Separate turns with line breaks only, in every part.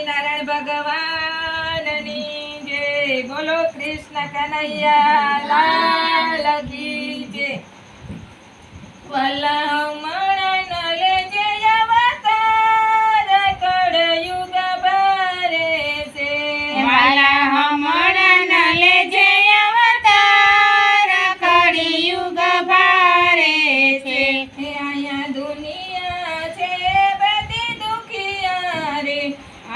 સ્વામિનારાયણ ભગવાનની જય. બોલો કૃષ્ણ કનૈયા લાલ કી જય. વલમણ લેજે અવતાર કળયુગ ભરે છે.
વાલા હમણ લેજે અવતાર કળિયુગ ભારે છે.
અહીંયા દુનિયા છે બધી દુખિયા રે.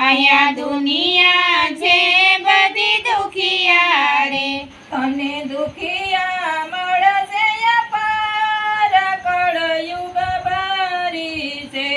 અહીંયા દુનિયા છે બધી દુખિયા રે.
તને દુખિયા મળશે અપાર કળયુગ ભરી છે.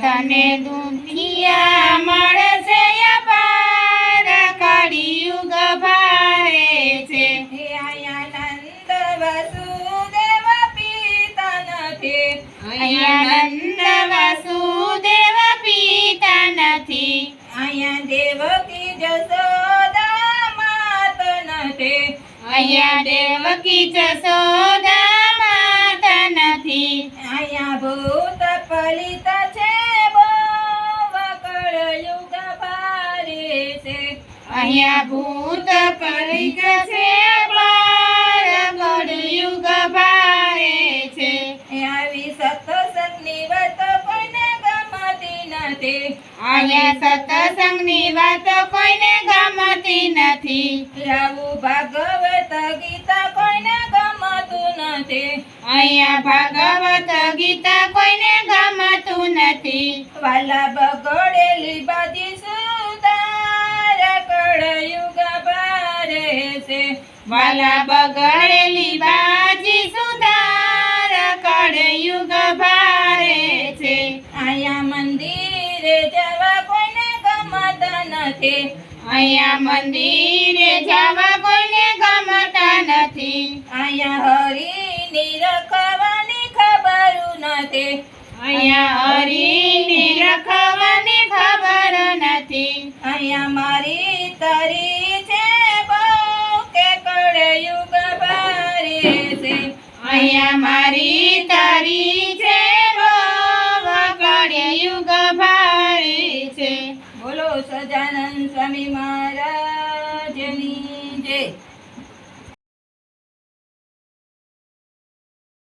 તને દુનિયા મળશે અપાર કળિયુગ ભારે છે.
હે અહીંયા નંદ વસુદેવ પિતા નથી.
અહીંયા નંદ વસુદેવ પિતા નથી.
અહીંયા દેવકી જશોદા માત નથી.
અહીંયા દેવકી જશોદા માતા નથી.
અહીંયા ભૂત પલિત છે બહુ કળયુગ ભારે છે.
અહીંયા ભૂત પલિત છે બાર કળિયુગ ભારે છે.
એ આવી સત્સંગની વાત કોઈને ગમતી નથી.
અહીંયા સત્સંગની વાતો કોઈને ગમતી નથી.
આવું ભાગવત ગીતા કોઈને ગમતું નથી.
અહીંયા ભાગવત ગીતા કોઈને ગમતું નથી.
વાલા બગડેલી બાજી સુધાર કળયુગ ભારે છે.
વાલા બગડેલી બાજી સુધાર કળયુગ ભારે છે.
અહીંયા મંદિરે જવા કોઈને ગમતા નથી.
અહીંયા મંદિરે જવા કોઈને ગમતા નથી.
અહીંયા હરિની રખવાની ખબર નથી.
અહીંયા હરિની રખવાની ખબર નથી.
અહીંયા મારી તરી છે બહુ કે કળયુગ ભારે છે.
અહીંયા મારી તારી છે બહુ કળિયુગ ભારે છે.
બોલો સજાનંદ સ્વામી મહારાજ